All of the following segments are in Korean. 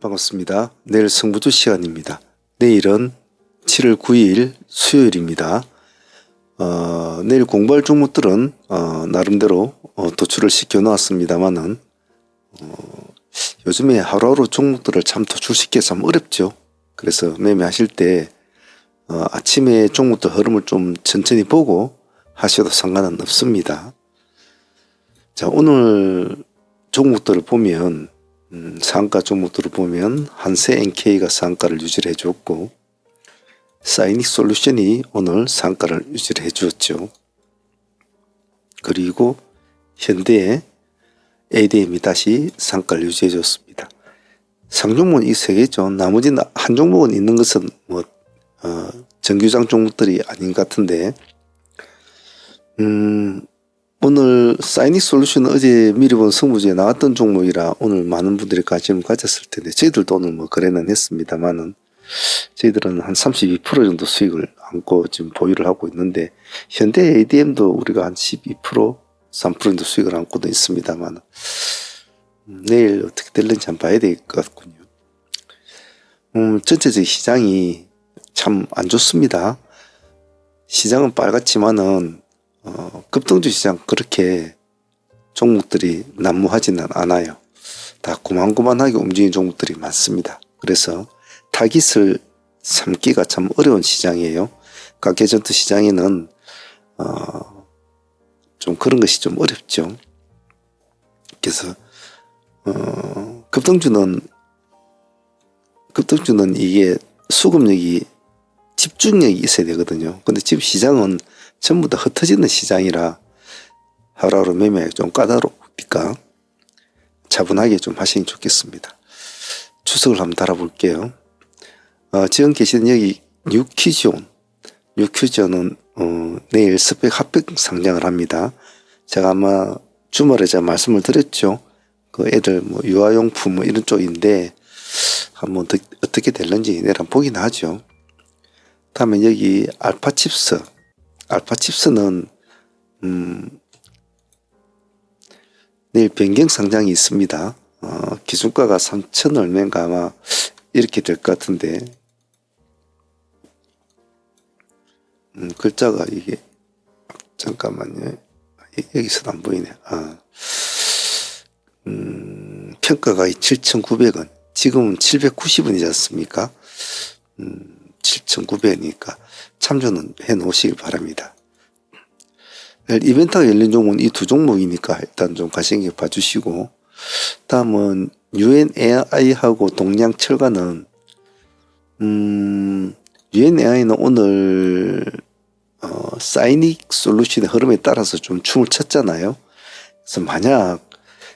반갑습니다. 내일 승부주 시간입니다. 내일은 7월 9일 수요일입니다. 내일 공부할 종목들은 나름대로 도출을 시켜 놓았습니다만은 요즘에 하루하루 종목들을 참 도출시키기 참 어렵죠. 그래서 매매하실 때 아침에 종목들 흐름을 좀 천천히 보고 하셔도 상관은 없습니다. 자, 오늘 종목들을 보면 상가 종목들을 보면 한세 NK가 상가를 유지를 해주었고 사이닉 솔루션이 오늘 상가를 유지를 해주었죠. 그리고 현대의 ADM이 다시 상가를 유지해 줬습니다. 상종목은 이 세 개죠. 나머지는 한 종목은 있는 것은 정규장 종목들이 아닌 것 같은데 오늘 사이닉 솔루션은 어제 미리 본 승부주에 나왔던 종목이라 오늘 많은 분들이 관심을 가졌을 텐데 저희들도 오늘 거래는 했습니다만은 저희들은 한 32% 정도 수익을 안고 지금 보유를 하고 있는데 현대 ADM도 우리가 한 12% 3% 정도 수익을 안고도 있습니다만 내일 어떻게 될는지 한번 봐야 될 것 같군요. 전체적 시장이 참 안 좋습니다. 시장은 빨갛지만은 급등주 시장 그렇게 종목들이 난무하지는 않아요. 다 고만고만하게 움직이는 종목들이 많습니다. 그래서 타깃을 삼기가 참 어려운 시장이에요. 가계전투 시장에는 좀 그런 것이 좀 어렵죠. 그래서 급등주는 이게 수급력이 집중력이 있어야 되거든요. 근데 지금 시장은 전부 다 흩어지는 시장이라 하루하루 매매하기 좀 까다로우니까 차분하게 좀 하시는 게 좋겠습니다. 추석을 한번 달아볼게요. 지금 계시는 여기 뉴퀴즈온은 내일 스펙 합격 상장을 합니다. 제가 아마 주말에 제가 말씀을 드렸죠. 그 애들 유아용품 이런 쪽인데 한번 어떻게 될는지 내일 한번 보긴 하죠. 다음에 여기 알파칩스는 내일 변경 상장이 있습니다. 기준가가 3천 얼마인가 아마 이렇게 될 것 같은데 글자가 이게 잠깐만요. 여기서도 안 보이네. 평가가 7,900원 지금은 790원이지 않습니까? 7,900원이니까 참조는 해 놓으시길 바랍니다. 이벤트가 열린 종목은 이 두 종목이니까 일단 좀 관심 있게 봐주시고 다음은 UNAI하고 동양철가는 UNAI는 오늘 사이닉 솔루션의 흐름에 따라서 좀 춤을 췄잖아요. 그래서 만약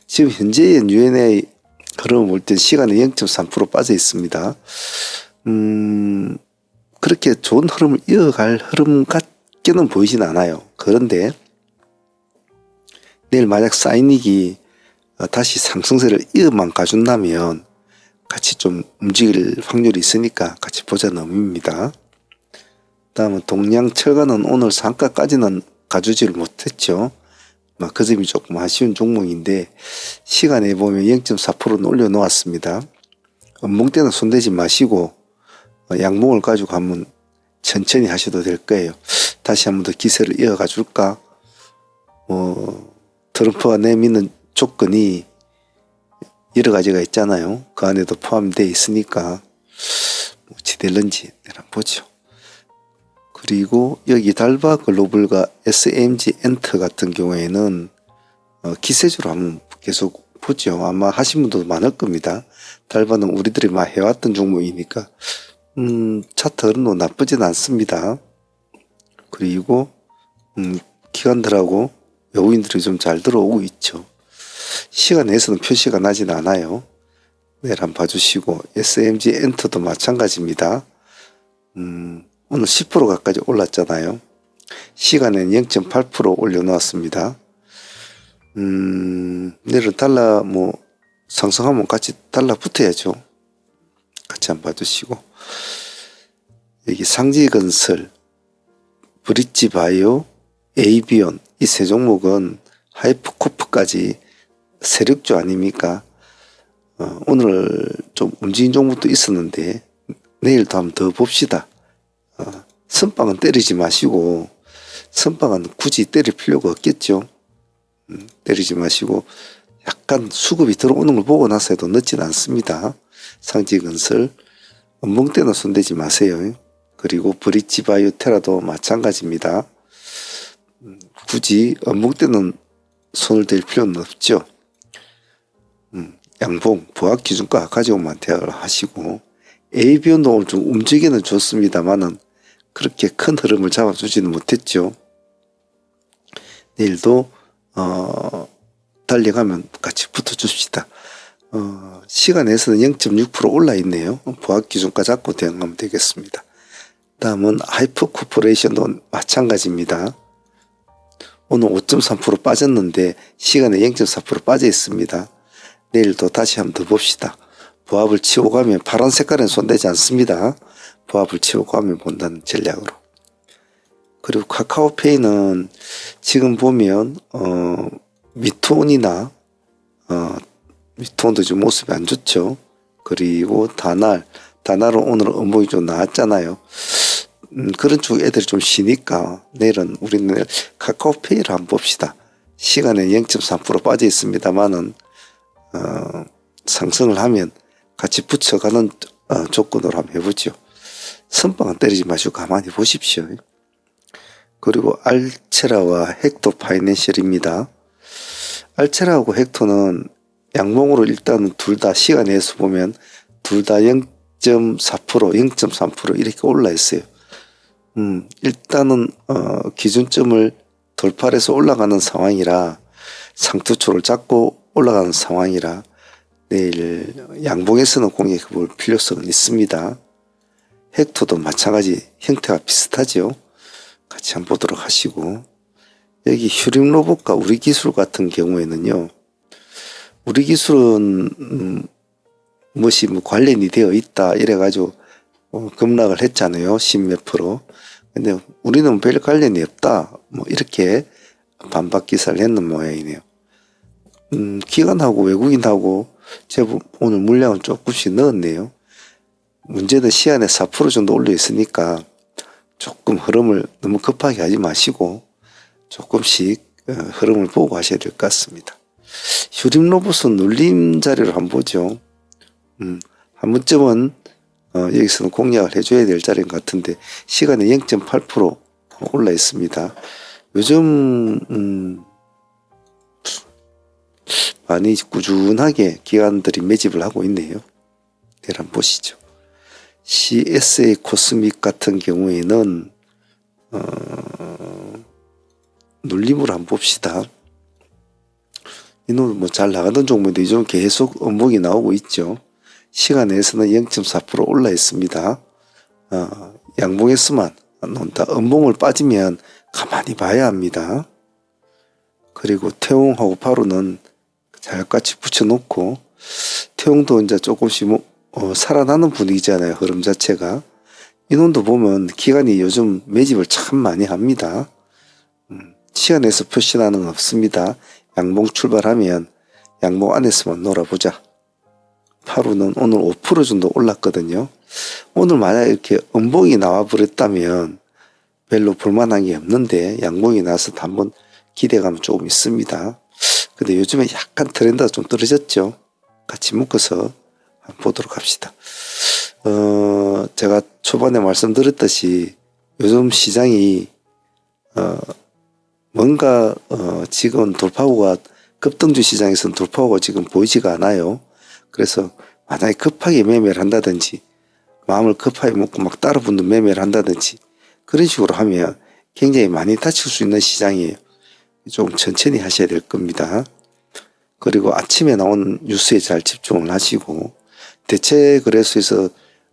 지금 현재의 UNAI 흐름을 볼 때 시간에 0.3% 빠져 있습니다. 그렇게 좋은 흐름을 이어갈 흐름 같게는 보이진 않아요. 그런데 내일 만약 사이닉이 다시 상승세를 이어만 가준다면 같이 좀 움직일 확률이 있으니까 같이 보자는 의미입니다. 다음은 동양철가는 오늘 상가까지는 가주지를 못했죠. 그 점이 조금 아쉬운 종목인데 시간에 보면 0.4%는 올려놓았습니다. 음봉 때는 손대지 마시고 양봉을 가지고 한번 천천히 하셔도 될 거예요. 다시 한번 더 기세를 이어가 줄까? 트럼프가 내미는 조건이 여러 가지가 있잖아요. 그 안에도 포함되어 있으니까 어찌 될는지 한번 보죠. 그리고 여기 달바 글로벌과 SMG 엔터 같은 경우에는 기세주로 한번 계속 보죠. 아마 하신 분도 많을 겁니다. 달바는 우리들이 막 해왔던 종목이니까 차트 흐름도 나쁘진 않습니다. 그리고 기관들하고 외국인들이 좀 잘 들어오고 있죠. 시간 내에서는 표시가 나진 않아요. 내일 한번 봐주시고 SMG 엔터도 마찬가지입니다. 오늘 10% 가까이 올랐잖아요. 시간에는 0.8% 올려놓았습니다. 내일은 달러 상승하면 같이 달러 붙어야죠. 같이 한번 봐주시고 여기 상지건설, 브릿지바이오, 에이비온 이 세 종목은 하이프코프까지 세력주 아닙니까? 오늘 좀 움직인 종목도 있었는데 내일도 한번 더 봅시다. 선빵은 때리지 마시고, 선빵은 굳이 때릴 필요가 없겠죠. 때리지 마시고 약간 수급이 들어오는 걸 보고 나서 해도 늦진 않습니다. 상지건설 음봉 때는 손대지 마세요. 그리고 브릿지바이오 테라도 마찬가지입니다. 굳이 음봉 때는 손을 댈 필요는 없죠. 양봉 보합 기준가 가지고만 대화를 하시고, ABO도 오늘 좀 움직이는 좋습니다만은 그렇게 큰 흐름을 잡아주지는 못했죠. 내일도 달려가면 같이 붙어줍시다. 시간에서는 0.6% 올라 있네요. 보합 기준가 잡고 대응하면 되겠습니다. 다음은 하이퍼 코퍼레이션도 마찬가지입니다. 오늘 5.3% 빠졌는데 시간에 0.4% 빠져 있습니다. 내일도 다시 한번 더 봅시다. 보합을 치고 가면 파란 색깔은 손대지 않습니다. 보합을 치고 가면 본다는 전략으로. 그리고 카카오페이는 지금 보면 미톤이나 미톤도 좀 모습이 안 좋죠. 그리고 다날은 오늘 음봉이 좀 나왔잖아요. 그런 쪽 애들이 좀 쉬니까 내일은 우리는 카카오페이를 한번 봅시다. 시간에 0.3% 빠져 있습니다만은 상승을 하면 같이 붙여가는 조건으로 한번 해보죠. 선빵은 때리지 마시고 가만히 보십시오. 그리고 알체라와 헥토 파이낸셜입니다. 알체라하고 헥토는 양봉으로 일단은 둘 다 시간에서 보면 둘 다 0.4%, 0.3% 이렇게 올라 있어요. 일단은 기준점을 돌파해서 올라가는 상황이라, 상투초를 잡고 올라가는 상황이라 내일 양봉에서는 공략해 볼 필요성은 있습니다. 헥토도 마찬가지 형태가 비슷하죠. 같이 한번 보도록 하시고, 여기 휴림 로봇과 우리 기술 같은 경우에는요, 우리 기술은 무엇이 관련이 되어 있다 이래가지고 급락을 했잖아요. 10몇 %. 근데 우리는 별 관련이 없다 이렇게 반박 기사를 했는 모양이네요. 기관하고 외국인하고 제법 오늘 물량을 조금씩 넣었네요. 문제는 시안에 4% 정도 올려 있으니까 조금 흐름을 너무 급하게 하지 마시고 조금씩 흐름을 보고 하셔야 될 것 같습니다. 휴림 로봇은 눌림 자리를 한번 보죠. 한 번쯤은 여기서는 공략을 해줘야 될 자리인 것 같은데 시간에 0.8% 올라 있습니다. 요즘 많이 꾸준하게 기관들이 매집을 하고 있네요. 내일 한번 보시죠. CSA 코스믹 같은 경우에는 눌림으로 한번 봅시다. 이놈은 잘 나가던 종목인데 요즘 계속 음봉이 나오고 있죠. 시간에서는 0.4% 올라 있습니다. 양봉에서만 논다. 음봉을 빠지면 가만히 봐야 합니다. 그리고 태웅하고 바로는 잘 같이 붙여놓고, 태웅도 이제 조금씩 살아나는 분위기잖아요. 흐름 자체가. 이놈도 보면 기관이 요즘 매집을 참 많이 합니다. 시간에서 표시나는 건 없습니다. 양봉 출발하면 양봉 안에서만 놀아보자. 파루는 오늘 5% 정도 올랐거든요. 오늘 만약 이렇게 음봉이 나와 버렸다면 별로 볼만한 게 없는데 양봉이 나서 한번 기대감은 조금 있습니다. 근데 요즘에 약간 트렌드가 좀 떨어졌죠. 같이 묶어서 한번 보도록 합시다. 제가 초반에 말씀드렸듯이 요즘 시장이 뭔가 지금 돌파구가, 급등주 시장에서는 돌파구가 지금 보이지가 않아요. 그래서 만약에 급하게 매매를 한다든지 마음을 급하게 먹고 막 따라 붙는 매매를 한다든지 그런 식으로 하면 굉장히 많이 다칠 수 있는 시장이에요. 좀 천천히 하셔야 될 겁니다. 그리고 아침에 나온 뉴스에 잘 집중을 하시고, 대체 거래소에서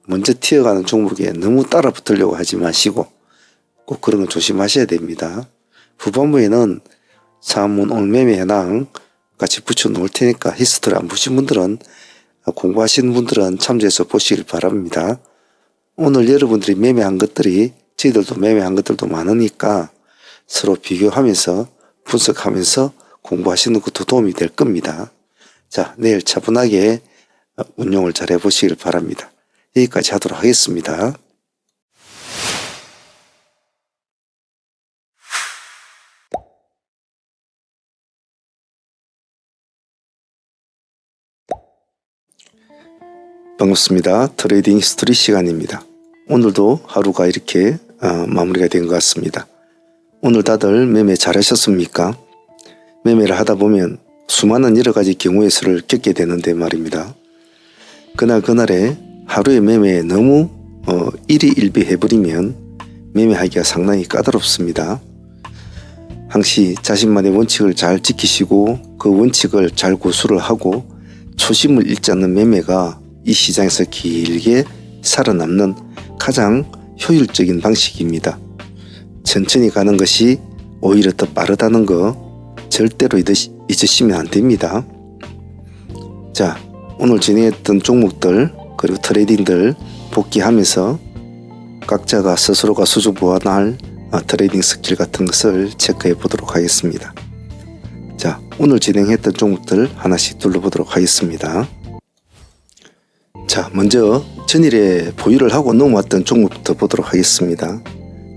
먼저 튀어가는 종목에 너무 따라 붙으려고 하지 마시고 꼭 그런 거 조심하셔야 됩니다. 후반부에는 상한문 오늘 매매 현황 같이 붙여 놓을 테니까 히스토리 안 보신 분들은, 공부하시는 분들은 참조해서 보시길 바랍니다. 오늘 여러분들이 매매한 것들이 저희들도 매매한 것들도 많으니까 서로 비교하면서 분석하면서 공부하시는 것도 도움이 될 겁니다. 자, 내일 차분하게 운용을 잘 해보시길 바랍니다. 여기까지 하도록 하겠습니다. 반갑습니다. 트레이딩 히스토리 시간입니다. 오늘도 하루가 이렇게 마무리가 된 것 같습니다. 오늘 다들 매매 잘 하셨습니까? 매매를 하다 보면 수많은 여러 가지 경우의 수를 겪게 되는데 말입니다. 그날에 하루의 매매에 너무 일희일비해버리면 매매하기가 상당히 까다롭습니다. 항시 자신만의 원칙을 잘 지키시고 그 원칙을 잘 고수를 하고 초심을 잃지 않는 매매가 이 시장에서 길게 살아남는 가장 효율적인 방식입니다. 천천히 가는 것이 오히려 더 빠르다는 거 절대로 잊으시면 안 됩니다. 자, 오늘 진행했던 종목들 그리고 트레이딩들 복귀하면서 각자가 스스로가 수주 보완할 트레이딩 스킬 같은 것을 체크해 보도록 하겠습니다. 자, 오늘 진행했던 종목들 하나씩 둘러보도록 하겠습니다. 자, 먼저 전일에 보유를 하고 넘어왔던 종목부터 보도록 하겠습니다.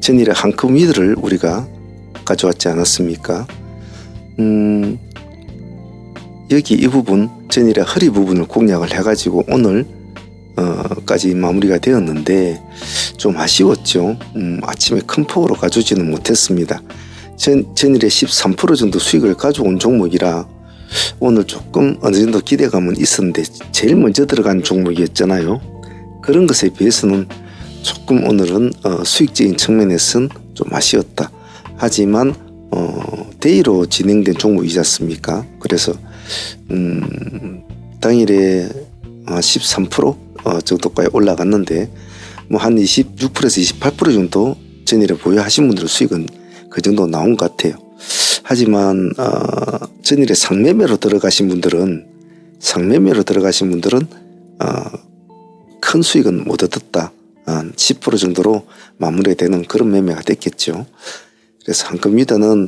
전일에 한큼 위드를 우리가 가져왔지 않았습니까? 여기 이 부분 전일에 허리 부분을 공략을 해가지고 오늘 까지 마무리가 되었는데 좀 아쉬웠죠. 아침에 큰 폭으로 가져오지는 못했습니다. 전일에 13% 정도 수익을 가져온 종목이라 오늘 조금 어느 정도 기대감은 있었는데 제일 먼저 들어간 종목이었잖아요. 그런 것에 비해서는 조금 오늘은 수익적인 측면에서는 좀 아쉬웠다. 하지만 데이로 진행된 종목이지 않습니까? 그래서 당일에 13% 정도까지 올라갔는데 뭐 한 26%에서 28% 정도 전일에 보유하신 분들은 수익은 그 정도 나온 것 같아요. 하지만 전일에 상매매로 들어가신 분들은 큰 수익은 못 얻었다. 한 10% 정도로 마무리되는 그런 매매가 됐겠죠. 그래서 한금 위더는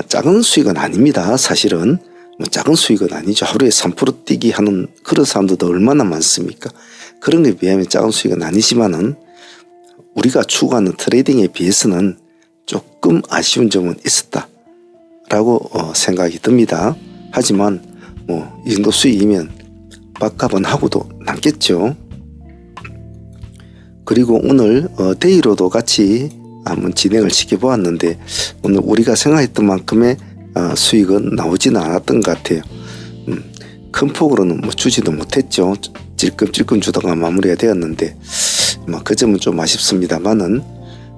작은 수익은 아닙니다. 사실은 뭐 작은 수익은 아니죠. 하루에 3% 뛰기 하는 그런 사람들도 얼마나 많습니까? 그런 게 비하면 작은 수익은 아니지만은 우리가 추구하는 트레이딩에 비해서는 조금 아쉬운 점은 있었다라고 생각이 듭니다. 하지만 뭐 이 정도 수익이면 밥값은 하고도 남겠죠. 그리고 오늘 데이로도 같이 한번 진행을 시켜보았는데 오늘 우리가 생각했던 만큼의 수익은 나오지는 않았던 것 같아요. 큰 폭으로는 뭐 주지도 못했죠. 찔끔찔끔 주다가 마무리가 되었는데 그 점은 좀 아쉽습니다만은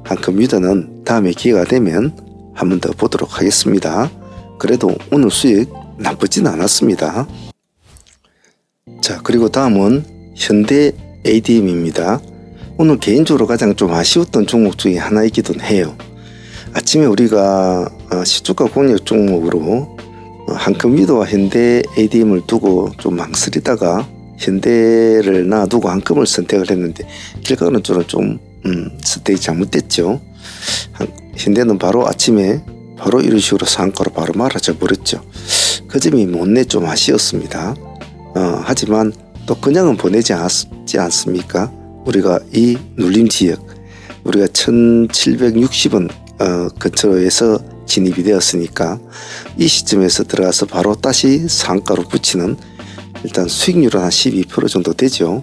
한큼 위더는 다음에 기회가 되면 한 번 더 보도록 하겠습니다. 그래도 오늘 수익 나쁘진 않았습니다. 자, 그리고 다음은 현대 ADM입니다. 오늘 개인적으로 가장 좀 아쉬웠던 종목 중에 하나이기도 해요. 아침에 우리가 시초가 공략 종목으로 한큼 위더와 현대 ADM을 두고 좀 망설이다가 현대를 놔두고 한금을 선택을 했는데 결과는 좀 선택이 잘못됐죠. 현대는 바로 아침에 바로 이런 식으로 상한가로 바로 말아져 버렸죠. 그 점이 못내 좀 아쉬웠습니다. 하지만 또 그냥은 보내지 않지 않습니까? 우리가 이 눌림 지역 우리가 1760원 근처에서 진입이 되었으니까 이 시점에서 들어가서 바로 다시 상한가로 붙이는 일단 수익률은 한 12% 정도 되죠.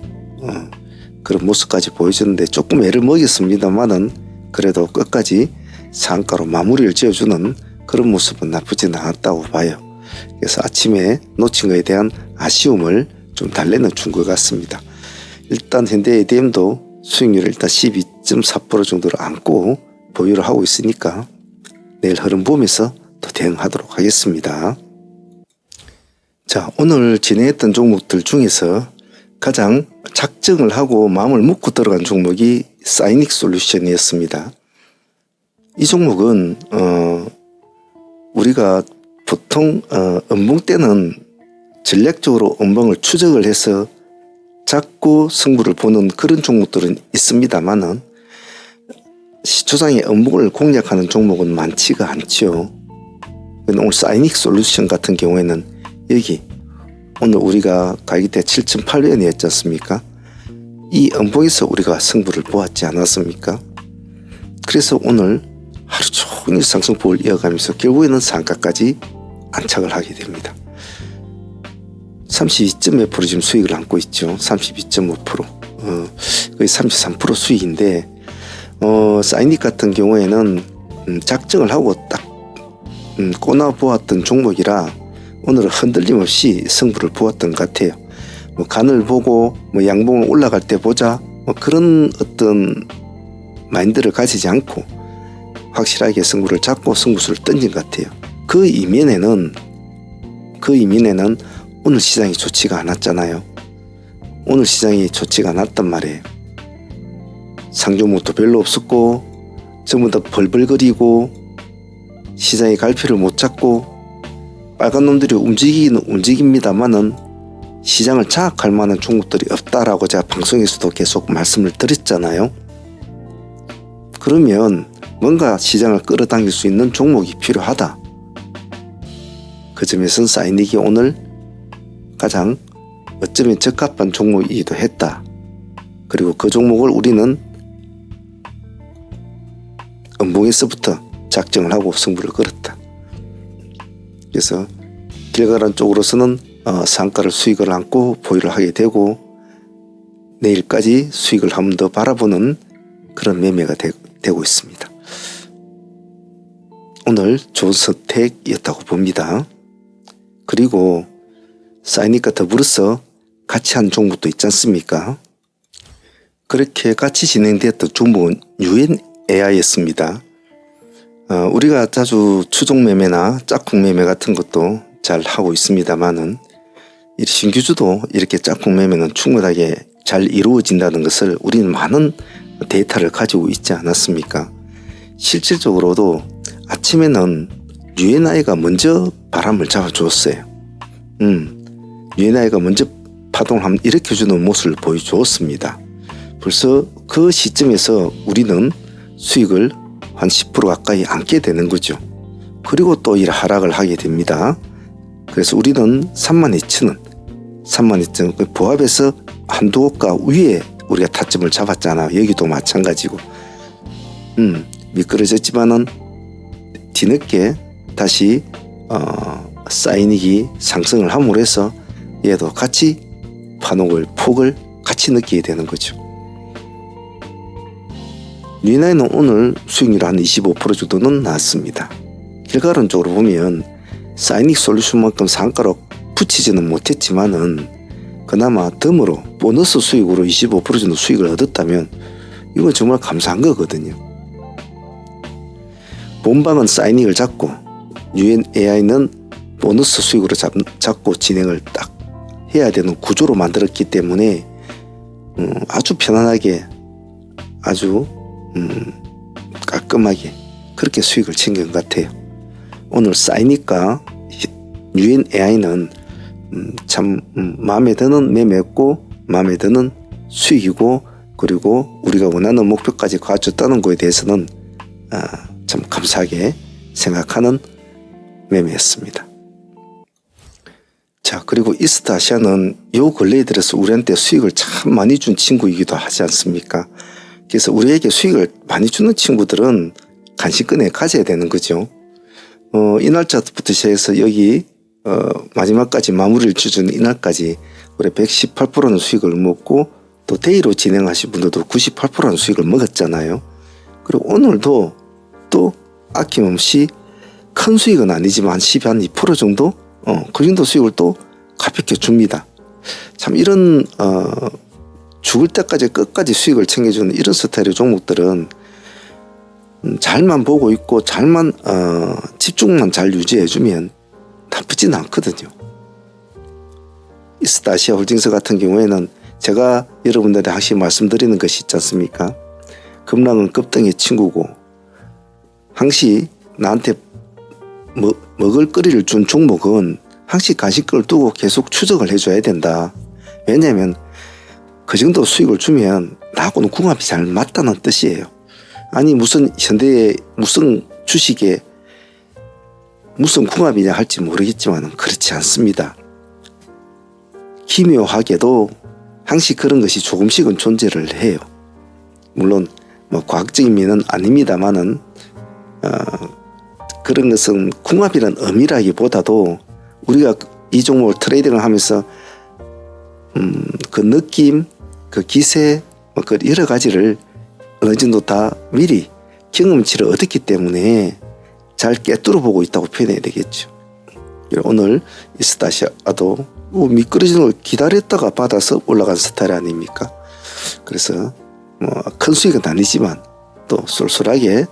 그런 모습까지 보여주는데 조금 애를 먹였습니다만은 그래도 끝까지 상한가로 마무리를 지어주는 그런 모습은 나쁘진 않았다고 봐요. 그래서 아침에 놓친 것에 대한 아쉬움을 좀 달래는 준 것 같습니다. 일단 현대 ADM도 수익률을 일단 12.4% 정도를 안고 보유를 하고 있으니까 내일 흐름 보면서 또 대응하도록 하겠습니다. 자, 오늘 진행했던 종목들 중에서 가장 작정을 하고 마음을 먹고 들어간 종목이 사이닉 솔루션이었습니다. 이 종목은 우리가 보통 음봉 때는 전략적으로 음봉을 추적을 해서 잡고 승부를 보는 그런 종목들은 있습니다만은 시초장의 음봉을 공략하는 종목은 많지가 않죠. 오늘 사이닉 솔루션 같은 경우에는 여기 오늘 우리가 가격대 7,800원이었지 않습니까? 이 음봉에서 우리가 승부를 보았지 않았습니까? 그래서 오늘 하루 종일 상승폭을 이어가면서 결국에는 상가까지 안착을 하게 됩니다. 32.몇% 지금 수익을 안고 있죠. 32.5%. 거의 33% 수익인데, 사이닉 같은 경우에는 작정을 하고 딱 꼬나보았던 종목이라 오늘은 흔들림 없이 승부를 보았던 것 같아요. 뭐 간을 보고 뭐 양봉을 올라갈 때 보자, 뭐 그런 어떤 마인드를 가지지 않고 확실하게 승부를 잡고 승부수를 던진 것 같아요. 그 이면에는 오늘 시장이 좋지가 않았잖아요. 오늘 시장이 좋지가 않았단 말이에요. 상종목도 별로 없었고 전부 다 벌벌거리고 시장이 갈피를 못 잡고 빨간 놈들이 움직이기는 움직입니다만은 시장을 장악할 만한 종목들이 없다라고 제가 방송에서도 계속 말씀을 드렸잖아요. 그러면 뭔가 시장을 끌어당길 수 있는 종목이 필요하다. 그 점에서는 사이닉이 오늘 가장 어쩌면 적합한 종목이기도 했다. 그리고 그 종목을 우리는 음봉에서부터 작정을 하고 승부를 걸었다. 그래서 결과론적으로서는 상가를 수익을 안고 보유를 하게 되고 내일까지 수익을 한 번 더 바라보는 그런 매매가 되고 있습니다. 오늘 좋은 선택이었다고 봅니다. 그리고 사이닉과 더불어서 같이 한 종목도 있지 않습니까? 그렇게 같이 진행되었던 종목은 UNAI였습니다. 우리가 자주 추종 매매나 짝꿍 매매 같은 것도 잘 하고 있습니다만은 신규주도 이렇게 짝꿍 매매는 충분하게 잘 이루어진다는 것을 우리는 많은 데이터를 가지고 있지 않았습니까? 실질적으로도 아침에는 UNI가 먼저 바람을 잡아주었어요. UNI가 먼저 파동을 한번 일으켜주는 모습을 보여주었습니다. 벌써 그 시점에서 우리는 수익을 한 10% 가까이 안게 되는 거죠. 그리고 또 이 하락을 하게 됩니다. 그래서 우리는 32,000원 그 보합에서 한두 호가 위에 우리가 타점을 잡았잖아. 여기도 마찬가지고 미끄러졌지만은 뒤늦게 다시 사이닉이 상승을 함으로 해서 얘도 같이 폭을 같이 느끼게 되는 거죠. UNI는 오늘 수익률 한 25% 정도는 나왔습니다. 결과론적으로 보면 사이닉 솔루션만큼 상가로 붙이지는 못했지만은 그나마 덤으로 보너스 수익으로 25% 정도 수익을 얻었다면 이건 정말 감사한 거거든요. 본방은 사이닉을 잡고 UNAI는 보너스 수익으로 잡고 진행을 딱 해야 되는 구조로 만들었기 때문에 아주 편안하게 아주 깔끔하게 그렇게 수익을 챙긴 것 같아요. 오늘 사이닉과 UNAI는 참 마음에 드는 매매였고 마음에 드는 수익이고 그리고 우리가 원하는 목표까지 가져왔다는 것에 대해서는 참 감사하게 생각하는 매매였습니다. 자, 그리고 이스트 아시아는 요 근래에 들어서 우리한테 수익을 참 많이 준 친구이기도 하지 않습니까? 그래서 우리에게 수익을 많이 주는 친구들은 간식권에 가져야 되는 거죠. 이 날짜부터 시작해서 여기 마지막까지 마무리를 지어주는 이날까지 우리 118%는 수익을 먹고 또 데이로 진행하신 분들도 98%는 수익을 먹었잖아요. 그리고 오늘도 또 아낌없이 큰 수익은 아니지만 한 2% 정도 그 정도 수익을 또 가볍게 줍니다. 참 이런 죽을 때까지 끝까지 수익을 챙겨주는 이런 스타일의 종목들은 잘만 보고 있고 잘만 집중만 잘 유지해주면 나쁘진 않거든요. 이스타아시아 홀딩스 같은 경우에는 제가 여러분들한테 항상 말씀드리는 것이 있지 않습니까? 급락은 급등의 친구고 항시 나한테 먹을거리를 준 종목은 항시 간식거리를 두고 계속 추적을 해줘야 된다. 왜냐하면 그 정도 수익을 주면 나하고는 궁합이 잘 맞다는 뜻이에요. 아니 무슨 현대의 무슨 주식에 무슨 궁합이냐 할지 모르겠지만 그렇지 않습니다. 기묘하게도 항시 그런 것이 조금씩은 존재를 해요. 물론 뭐 과학적인 면은 아닙니다만은 그런 것은 궁합이라는 의미라기보다도 우리가 이 종목을 트레이딩을 하면서 그 느낌, 그 기세, 그 여러 가지를 어느 정도 다 미리 경험치를 얻었기 때문에 잘 꿰뚫어 보고 있다고 표현해야 되겠죠. 오늘 이스타시아도 미끄러지는 걸 기다렸다가 받아서 올라간 스타일 아닙니까? 그래서 뭐 큰 수익은 아니지만 또 쏠쏠하게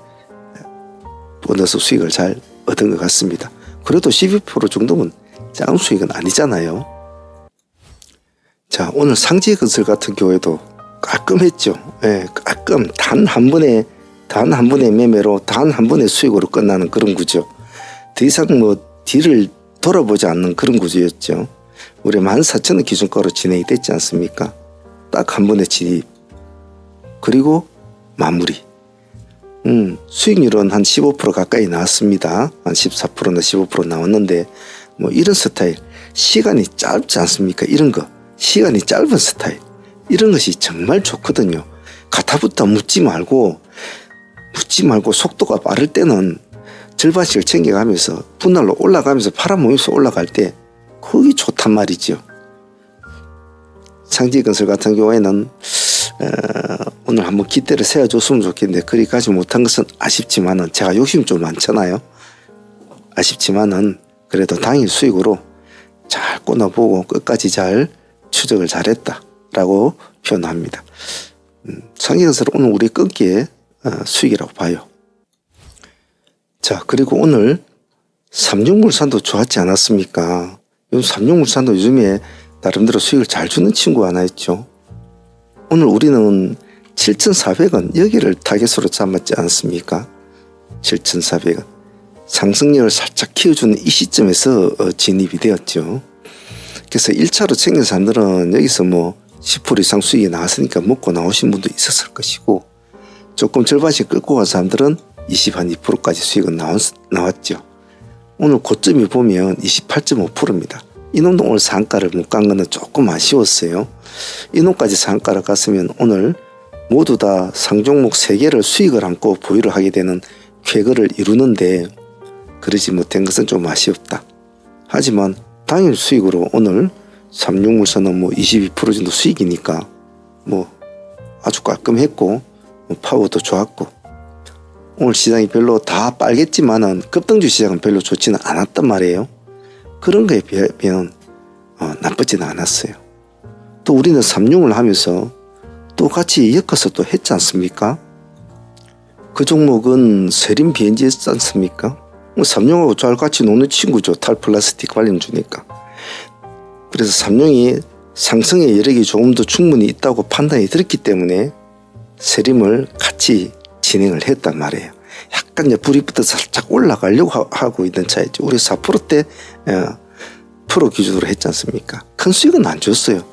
보너스 수익을 잘 얻은 것 같습니다. 그래도 12% 정도면 작은 수익은 아니잖아요. 자, 오늘 상지건설 같은 경우에도 깔끔했죠. 예, 깔끔 단 한 번의 매매로 단 한 번의 수익으로 끝나는 그런 구조. 더 이상 뭐 뒤를 돌아보지 않는 그런 구조였죠. 우리 14,000원 기준가로 진행이 됐지 않습니까? 딱 한 번의 진입. 그리고 마무리. 수익률은 한 15% 가까이 나왔습니다. 한 14%나 15% 나왔는데 뭐 이런 스타일. 시간이 짧지 않습니까? 이런 거. 시간이 짧은 스타일. 이런 것이 정말 좋거든요. 가타부터 묻지 말고 속도가 빠를 때는 절반씩을 챙겨가면서 분할로 올라가면서 팔아모여서 올라갈 때 그게 좋단 말이죠. 상지건설 같은 경우에는 오늘 한번 기대를 세워줬으면 좋겠는데 그리 가지 못한 것은 아쉽지만은 제가 욕심 좀 많잖아요. 아쉽지만은 그래도 당일 수익으로 잘 꽂아보고 끝까지 잘 추적을 잘했다라고 표현합니다. 상지건설은 오늘 우리 끊기에 수익이라고 봐요. 자, 그리고 오늘 삼육물산도 좋았지 않았습니까? 삼육물산도 요즘에 나름대로 수익을 잘 주는 친구 하나 있죠. 오늘 우리는 7,400원 여기를 타겟으로 잡았지 않습니까? 7,400원 상승력을 살짝 키워주는 이 시점에서 진입이 되었죠. 그래서 1차로 챙긴 사람들은 여기서 뭐 10% 이상 수익이 나왔으니까 먹고 나오신 분도 있었을 것이고 조금 절반씩 끌고 간 사람들은 20한 2%까지 수익은 나왔죠. 오늘 고점이 보면 28.5%입니다. 이놈도 오늘 상가를 못 간 거는 조금 아쉬웠어요. 이놈까지 상가를 갔으면 오늘 모두 다 상종목 3개를 수익을 안고 보유를 하게 되는 쾌거를 이루는데 그러지 못한 것은 좀 아쉬웠다. 하지만 당일 수익으로 오늘 삼육물산은 뭐 22% 정도 수익이니까 뭐 아주 깔끔했고 파워도 좋았고 오늘 시장이 별로 다 빨겠지만은 급등주 시장은 별로 좋지는 않았단 말이에요. 그런 거에 비하면 나쁘지는 않았어요. 또 우리는 삼육을 하면서 또 같이 엮어서 또 했지 않습니까? 그 종목은 세림 BNG였지 않습니까? 삼룡하고 잘 같이 노는 친구죠. 탈플라스틱 관련 주니까. 그래서 삼룡이 상승의 여력이 조금 더 충분히 있다고 판단이 들었기 때문에 세림을 같이 진행을 했단 말이에요. 약간 이제 불이 붙어서 살짝 올라가려고 하고 있는 차이죠. 우리 4%대 프로 기준으로 했지 않습니까? 큰 수익은 안 줬어요.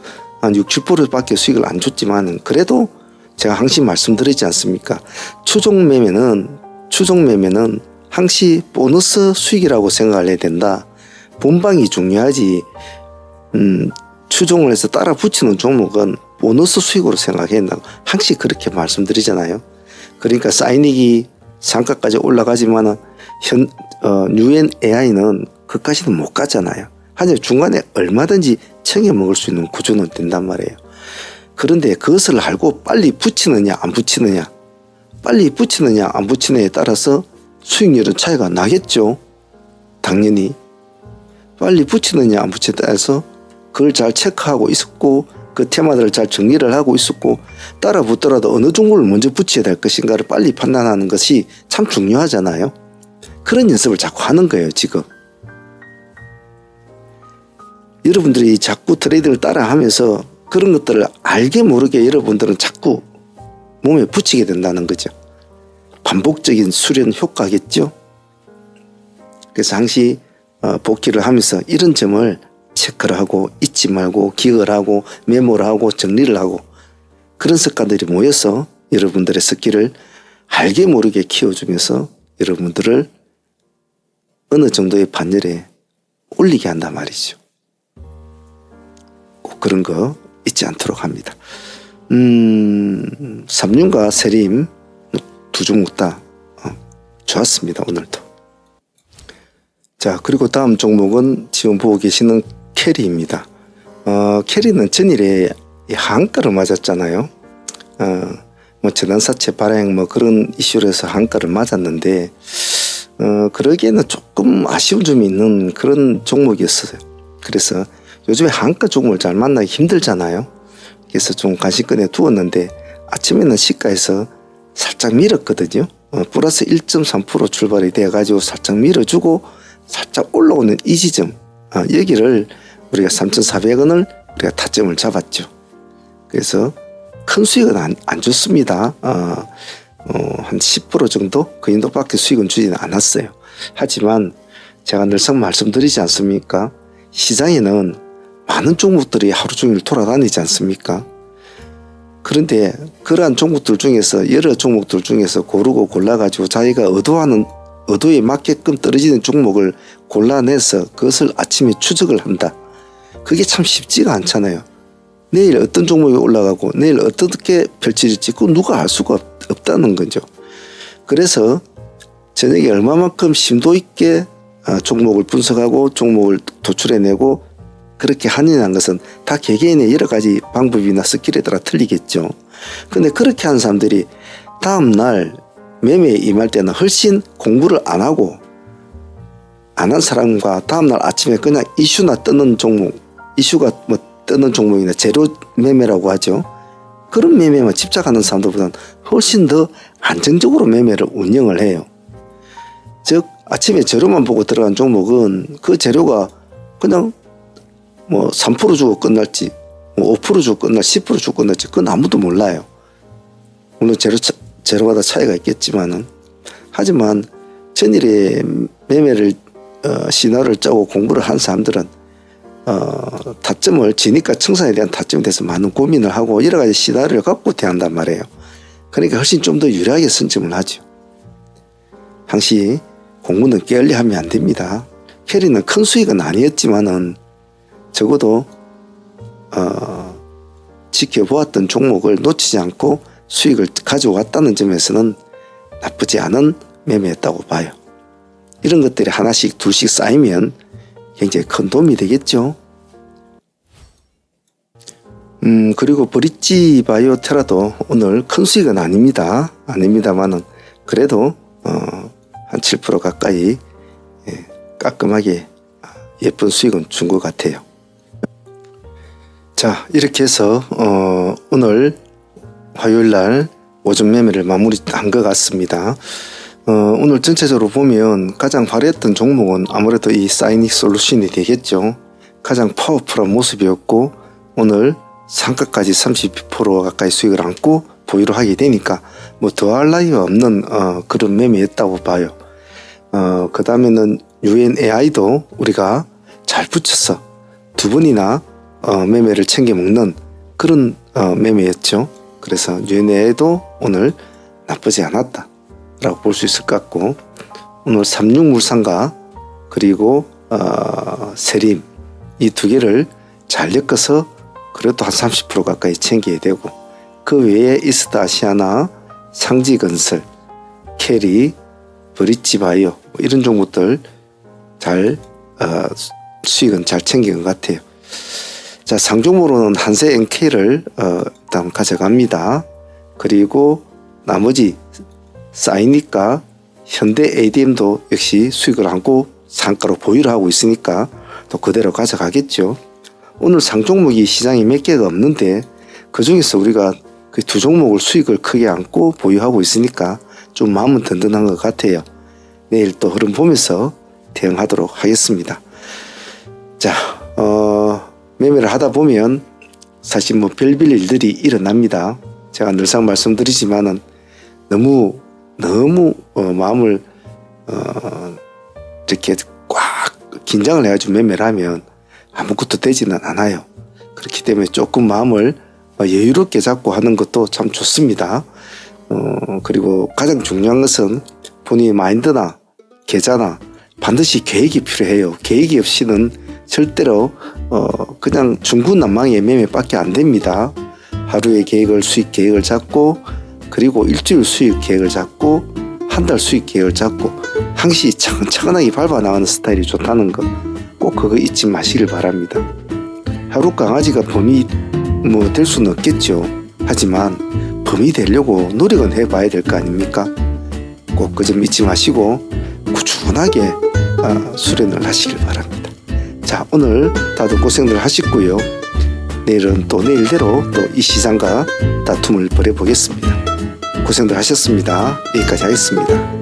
한 6, 7%밖에 수익을 안 줬지만 그래도 제가 항상 말씀드리지 않습니까? 추종 매매는 항시 보너스 수익이라고 생각을 해야 된다. 본방이 중요하지. 추종을 해서 따라 붙이는 종목은 보너스 수익으로 생각해야 된다고 항상 그렇게 말씀드리잖아요. 그러니까 사이닉이 상가까지 올라가지만 뉴엔 AI는 그까지는 못 가잖아요. 하지만 중간에 얼마든지 챙겨 먹을 수 있는 구조는 된단 말이에요. 그런데 그것을 알고 빨리 붙이느냐 안 붙이느냐, 빨리 붙이느냐 안 붙이느냐에 따라서 수익률은 차이가 나겠죠. 당연히 빨리 붙이느냐 안 붙이느냐에 따라서 그걸 잘 체크하고 있었고 그 테마들을 잘 정리를 하고 있었고 따라 붙더라도 어느 종목을 먼저 붙여야 될 것인가를 빨리 판단하는 것이 참 중요하잖아요. 그런 연습을 자꾸 하는 거예요. 지금 여러분들이 자꾸 트레이딩을 따라 하면서 그런 것들을 알게 모르게 여러분들은 자꾸 몸에 붙이게 된다는 거죠. 반복적인 수련 효과겠죠. 그래서 항시 복귀를 하면서 이런 점을 체크를 하고 잊지 말고 기억을 하고 메모를 하고 정리를 하고 그런 습관들이 모여서 여러분들의 스킬을 알게 모르게 키워주면서 여러분들을 어느 정도의 반열에 올리게 한단 말이죠. 꼭 그런 거 잊지 않도록 합니다. 삼륜과 세림 두 종목 다 좋았습니다. 오늘도. 자, 그리고 다음 종목은 지금 보고 계시는 캐리입니다. 캐리는 전일에 한가를 맞았잖아요. 뭐 재단사채 발행 뭐 그런 이슈로 해서 한가를 맞았는데 그러기에는 조금 아쉬운 점이 있는 그런 종목이었어요. 그래서 요즘에 한가 종목을 잘 만나기 힘들잖아요. 그래서 좀 관심권에 두었는데 아침에는 시가에서 살짝 밀었거든요. 플러스 1.3% 출발이 돼가지고 살짝 밀어주고 살짝 올라오는 이 지점, 여기를 우리가 3,400원을 우리가 타점을 잡았죠. 그래서 큰 수익은 안 줬습니다. 한 10% 정도 그 정도밖에 수익은 주지는 않았어요. 하지만 제가 늘상 말씀드리지 않습니까? 시장에는 많은 종목들이 하루 종일 돌아다니지 않습니까? 그런데 그러한 종목들 중에서 여러 종목들 중에서 고르고 골라가지고 자기가 의도에 맞게끔 떨어지는 종목을 골라내서 그것을 아침에 추적을 한다. 그게 참 쉽지가 않잖아요. 내일 어떤 종목이 올라가고 내일 어떻게 펼쳐질지 그 누가 알 수가 없다는 거죠. 그래서 저녁에 얼마만큼 심도 있게 종목을 분석하고 종목을 도출해내고 그렇게 하느냐는 것은 다 개개인의 여러 가지 방법이나 스킬에 따라 틀리겠죠. 근데 그렇게 하는 사람들이 다음날 매매에 임할 때는 훨씬 공부를 안 하고 안 한 사람과 다음날 아침에 그냥 이슈나 뜨는 종목, 이슈가 뭐 뜨는 종목이나 재료 매매라고 하죠. 그런 매매만 집착하는 사람들보다는 훨씬 더 안정적으로 매매를 운영을 해요. 즉 아침에 재료만 보고 들어간 종목은 그 재료가 그냥 뭐 3% 주고 끝날지 뭐 5% 주고 끝날지 10% 주고 끝날지 그건 아무도 몰라요. 물론 재료마다 차이가 있겠지만은 하지만 전일에 매매를 시나리오를 짜고 공부를 한 사람들은 타점을 지니까 청산에 대한 타점에 대해서 많은 고민을 하고 여러 가지 시나리오를 갖고 대한단 말이에요. 그러니까 훨씬 좀 더 유리하게 선점을 하죠. 항시 공부는 게을리 하면 안 됩니다. 캐리는 큰 수익은 아니었지만은 적어도 지켜보았던 종목을 놓치지 않고 수익을 가져왔다는 점에서는 나쁘지 않은 매매였다고 봐요. 이런 것들이 하나씩 둘씩 쌓이면 굉장히 큰 도움이 되겠죠. 그리고 브릿지 바이오테라도 오늘 큰 수익은 아닙니다만은 그래도 한 7% 가까이 깔끔하게 예쁜 수익은 준 것 같아요. 자, 이렇게 해서 오늘 화요일날 오전 매매를 마무리한 것 같습니다. 오늘 전체적으로 보면 가장 발휘했던 종목은 아무래도 이 사이닉 솔루션이 되겠죠. 가장 파워풀한 모습이었고 오늘 상가까지 30% 가까이 수익을 안고 보유를 하게 되니까 뭐 더할 나위가 없는 그런 매매였다고 봐요. 그 다음에는 UNAI도 우리가 잘 붙여서 두 번이나 매매를 챙겨 먹는 그런 매매였죠. 그래서 UNAI도 오늘 나쁘지 않았다 라고 볼 수 있을 것 같고 오늘 삼육물산과 그리고 세림 이 두 개를 잘 엮어서 그래도 한 30% 가까이 챙겨야 되고 그 외에 이스타아시아나 상지건설, 캐리, 브릿지바이오 이런 종목들 잘 수익은 잘 챙긴 것 같아요. 자, 상종목으로는 한세 NK를 일단 가져갑니다. 그리고 나머지 사이닉과 현대 ADM도 역시 수익을 안고 상가로 보유를 하고 있으니까 또 그대로 가져가겠죠. 오늘 상종목이 시장에 몇 개가 없는데 그 중에서 우리가 그 두 종목을 수익을 크게 안고 보유하고 있으니까 좀 마음은 든든한 것 같아요. 내일 또 흐름 보면서 대응하도록 하겠습니다. 자, 매매를 하다 보면 사실 뭐 별별 일들이 일어납니다. 제가 늘상 말씀드리지만은 너무 마음을 이렇게 꽉 긴장을 해가지고 매매를 하면 아무것도 되지는 않아요. 그렇기 때문에 조금 마음을 여유롭게 잡고 하는 것도 참 좋습니다. 그리고 가장 중요한 것은 본인의 마인드나 계좌나 반드시 계획이 필요해요. 계획이 없이는 절대로 그냥 중구난방의 매매밖에 안 됩니다. 하루의 계획을 수익 계획을 잡고 그리고 일주일 수익 계획을 잡고 한 달 수익 계획을 잡고 항시 차근차근하게 밟아 나가는 스타일이 좋다는 거 꼭 그거 잊지 마시길 바랍니다. 하루 강아지가 범이 될 수는 없겠죠. 하지만 범이 되려고 노력은 해봐야 될 거 아닙니까? 꼭 그 점 잊지 마시고 꾸준하게 수련을 하시길 바랍니다. 자, 오늘 다들 고생들 하셨고요. 내일은 또 내일대로 또 이 시장과 다툼을 벌여보겠습니다. 고생들 하셨습니다. 여기까지 하겠습니다.